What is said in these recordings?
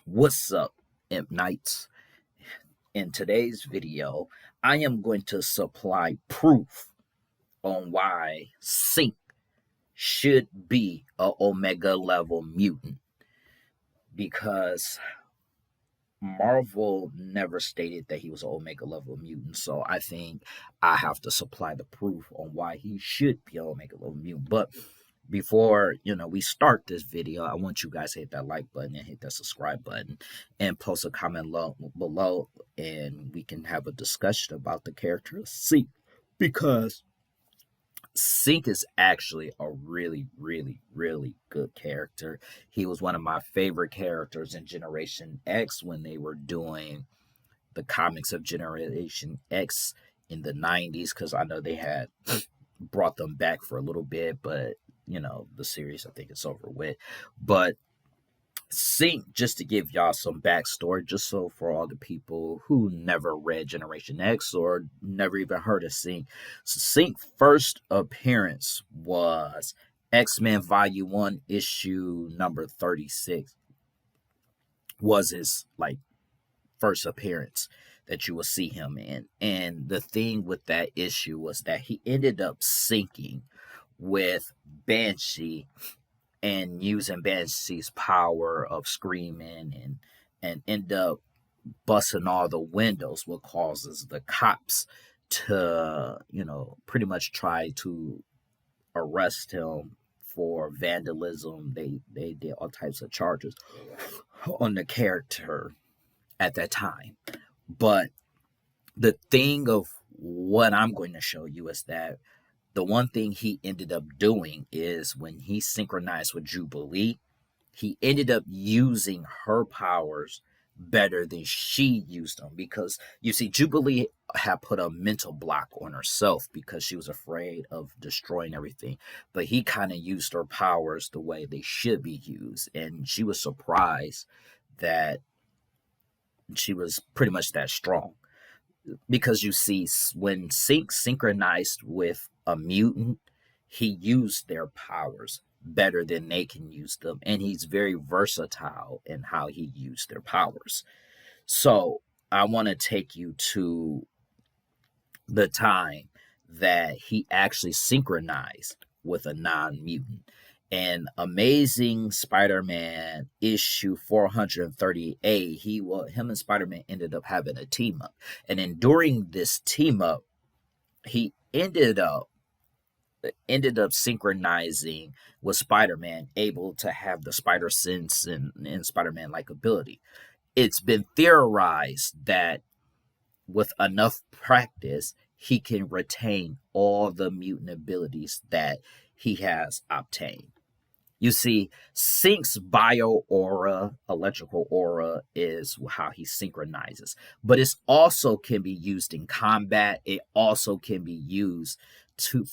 What's up, Imp Knights? In today's video, I am going to supply proof on why Synch should be a Omega level mutant because Marvel never stated that he was an Omega level mutant. So I think I have to supply the proof on why he should be an Omega level mutant. But before we start this video, I want you guys to hit that like button and hit that subscribe button and post a comment below, and we can have a discussion about the character of Synch, because Synch is actually a really, really, really good character. He was one of my favorite characters in Generation X when they were doing the comics of Generation X in the 90s, because I know they had brought them back for a little bit, but the series, I think it's over with. But Synch, just to give y'all some backstory, just so for all the people who never read Generation X or never even heard of Synch. So Synch's first appearance was X-Men Volume 1, issue number 36. Was his first appearance that you will see him in. And the thing with that issue was that he ended up syncing with Banshee and using Banshee's power of screaming and end up busting all the windows, what causes the cops to pretty much try to arrest him for vandalism. They did all types of charges on the character at that time. But the thing of what I'm going to show you is that the one thing he ended up doing is when he synchronized with Jubilee, he ended up using her powers better than she used them, because you see, Jubilee had put a mental block on herself because she was afraid of destroying everything. But he kind of used her powers the way they should be used, and she was surprised that she was pretty much that strong. Because you see, when Synch synchronized with a mutant, he used their powers better than they can use them, and he's very versatile in how he used their powers. So I want to take you to the time that he actually synchronized with a non-mutant. And Amazing Spider-Man issue 438, him and Spider-Man ended up having a team up. And then during this team up, he ended up synchronizing with Spider-Man, able to have the spider sense and Spider-Man like ability. It's been theorized that with enough practice, he can retain all the mutant abilities that he has obtained. You see, Synch's bio aura, electrical aura, is how he synchronizes. But it also can be used in combat. It also can be used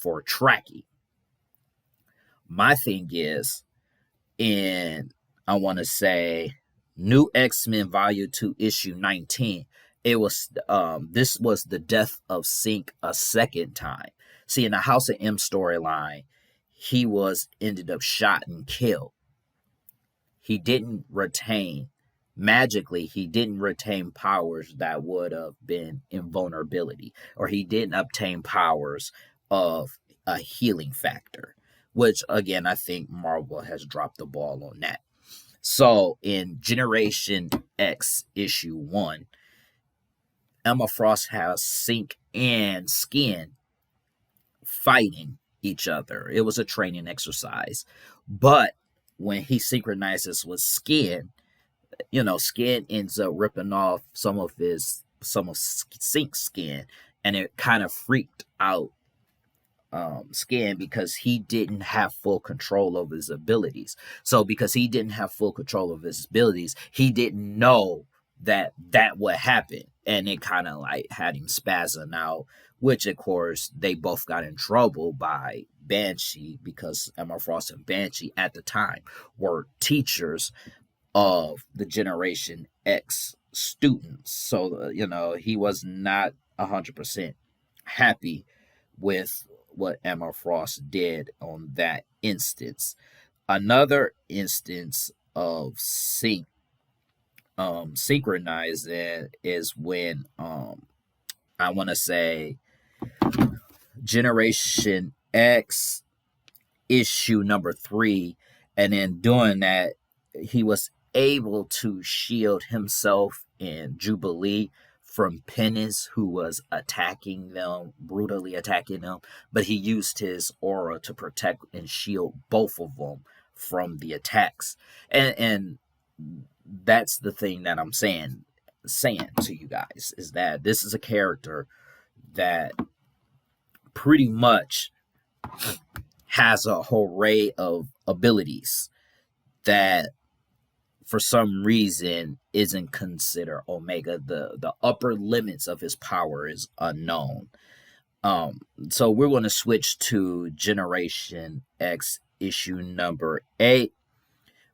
for tracking. My thing is, I want to say, New X-Men Volume 2, Issue 19, this was the death of Synch a second time. See, in the House of M storyline, he ended up shot and killed. He didn't retain powers that would have been invulnerability, or he didn't obtain powers of a healing factor, which again, I think Marvel has dropped the ball on that. So in Generation X issue 1, Emma Frost has Synch and Skin fighting each other. It was a training exercise. But when he synchronizes with Skin, Skin ends up ripping off some of Synch's skin, and it kind of freaked out Skin, because he didn't have full control of his abilities. So because he didn't have full control of his abilities, he didn't know that would happen, and it kind of had him spazzing out, which of course they both got in trouble by Banshee, because Emma Frost and Banshee at the time were teachers of the Generation X students. So he was not 100% happy with what Emma Frost did on that instance. Another instance of Synch synchronizing is when I want to say Generation X issue number 3, and in doing that, he was able to shield himself and Jubilee from Penance, who was attacking them, brutally attacking them. But he used his aura to protect and shield both of them from the attacks. And that's the thing that I'm saying to you guys, is that this is a character that pretty much has a whole array of abilities that for some reason isn't considered Omega. The upper limits of his power is unknown. So we're going to switch to Generation X issue number 8,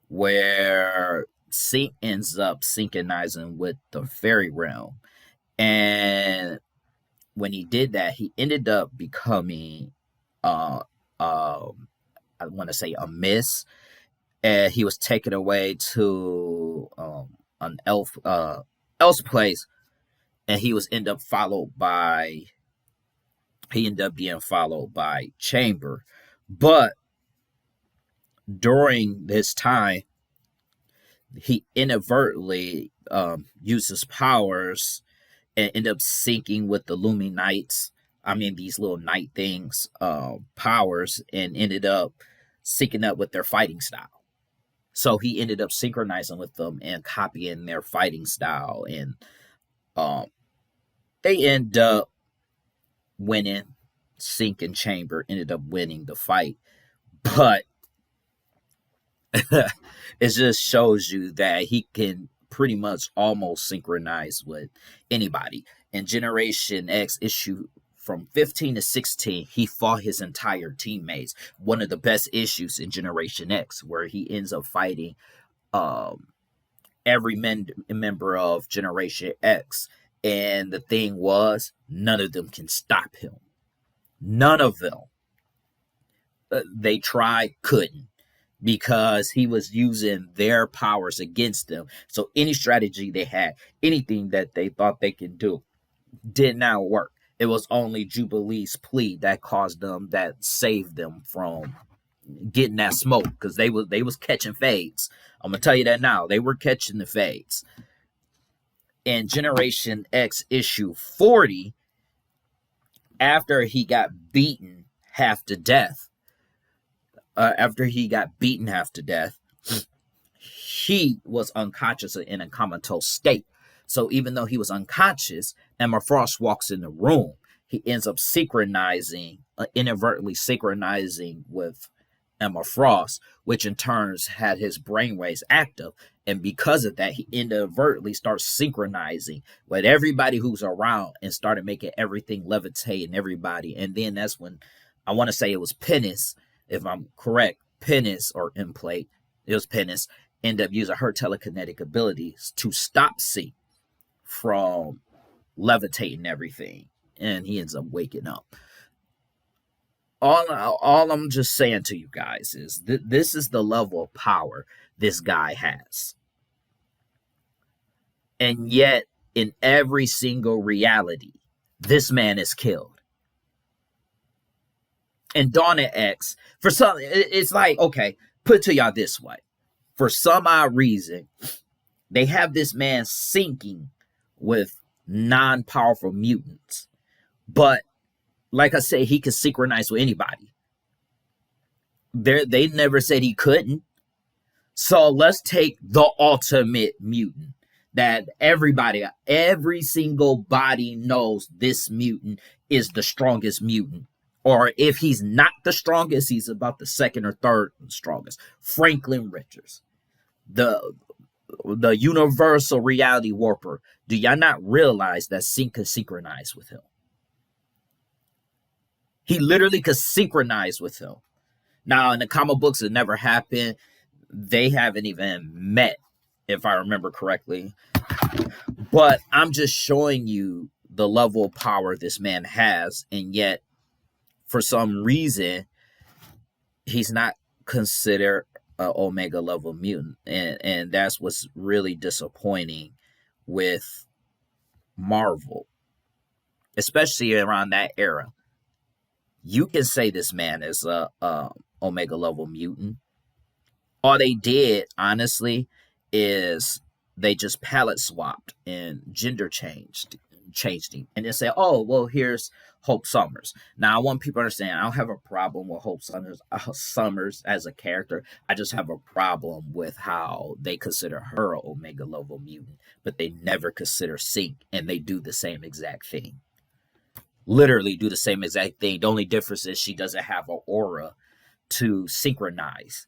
where Synch ends up synchronizing with the fairy realm. And when he did that, he ended up becoming I want to say a miss, and he was taken away to an elf's place, and he ended up being followed by Chamber. But during this time, he inadvertently uses powers and ended up syncing with the Lumites. I mean, these little night things, powers, and ended up syncing up with their fighting style. So he ended up synchronizing with them and copying their fighting style, and they end up winning. Synch and Chamber ended up winning the fight, but it just shows you that he can pretty much almost synchronize with anybody. In Generation X issue from 15 to 16, he fought his entire teammates. One of the best issues in Generation X, where he ends up fighting every member of Generation X. And the thing was, none of them can stop him. None of them. They tried, couldn't, because he was using their powers against them. So any strategy they had, anything that they thought they could do, did not work. It was only Jubilee's plea that saved them from getting that smoke, because they was catching fades. I'm gonna tell you that now. They were catching the fades. In Generation X issue 40, after he got beaten half to death, he was unconscious in a comatose state. So even though he was unconscious, Emma Frost walks in the room. He ends up inadvertently synchronizing with Emma Frost, which in turn had his brainwaves active. And because of that, he inadvertently starts synchronizing with everybody who's around and started making everything levitate and everybody. And then that's when, I want to say it was Penance, if I'm correct, Penance or Implate, it was Penance, ended up using her telekinetic abilities to stop Synch from levitating everything. And he ends up waking up. All I'm just saying to you guys is this is the level of power this guy has. And yet, in every single reality, this man is killed. And Dawn of X, for some, it's like, okay, put it to y'all this way. For some odd reason, they have this man syncing with non-powerful mutants. But, like I said, he can synchronize with anybody. They never said he couldn't. So let's take the ultimate mutant that every single body knows this mutant is the strongest mutant. Or if he's not the strongest, he's about the second or third strongest. Franklin Richards, the universal reality warper. Do y'all not realize that Synch could synchronize with him? He literally could synchronize with him. Now, in the comic books, it never happened. They haven't even met, if I remember correctly. But I'm just showing you the level of power this man has, and yet, for some reason, he's not considered Omega level mutant, and that's what's really disappointing with Marvel, especially around that era. You can say this man is a Omega level mutant. All they did, honestly, is they just palette swapped and gender changed him, and then say, "Oh, well, here's Hope Summers." Now, I want people to understand. I don't have a problem with Hope Summers as a character. I just have a problem with how they consider her an Omega level mutant, but they never consider Synch, and they do the same exact thing. Literally, do the same exact thing. The only difference is she doesn't have an aura to synchronize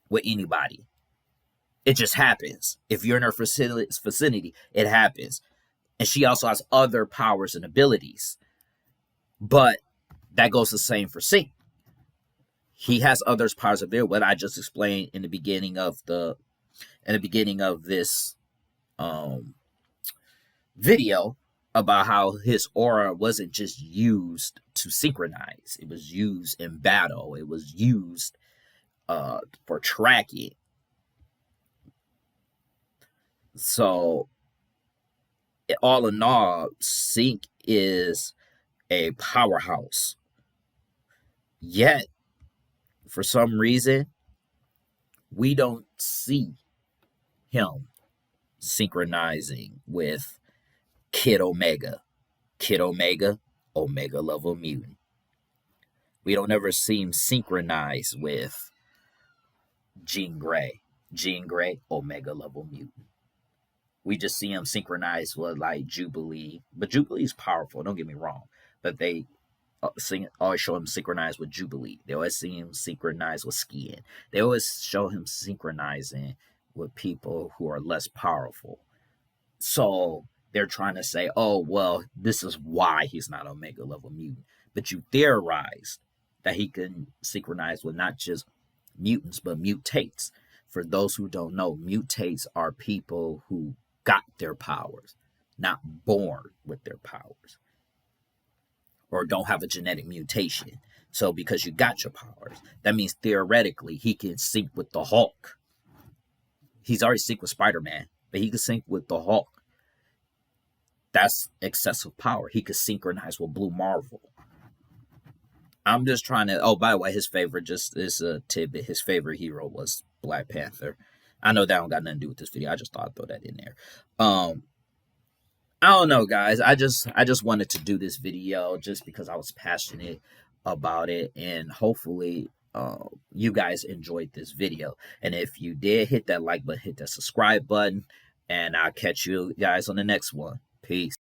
with anybody. It just happens. If you're in her vicinity, it happens. And she also has other powers and abilities. But that goes the same for Synch. He has others powers of what I just explained in the beginning of this video about how his aura wasn't just used to synchronize. It was used in battle. It was used for tracking. So, all in all, Synch is a powerhouse. Yet, for some reason, we don't see him synchronizing with Kid Omega. Kid Omega, Omega level mutant. We don't ever see him synchronize with Jean Grey. Jean Grey, Omega level mutant. We just see him synchronize with like Jubilee. But Jubilee is powerful, don't get me wrong. But they always show him synchronized with Jubilee. They always see him synchronized with Skian. They always show him synchronizing with people who are less powerful. So they're trying to say, oh, well, this is why he's not Omega level mutant. But you theorized that he can synchronize with not just mutants, but mutates. For those who don't know, mutates are people who got their powers, not born with their powers, or don't have a genetic mutation. So because you got your powers, that means theoretically he can sync with the Hulk. He's already synced with Spider-Man, but he can sync with the Hulk. That's excessive power. He could synchronize with Blue Marvel. I'm just trying to. Oh, by the way, his favorite, just is a tidbit. His favorite hero was Black Panther. I know that don't got nothing to do with this video. I just thought I'd throw that in there. I don't know, guys. I just wanted to do this video just because I was passionate about it, and hopefully, you guys enjoyed this video. And if you did, hit that like button, hit that subscribe button, and I'll catch you guys on the next one. Peace.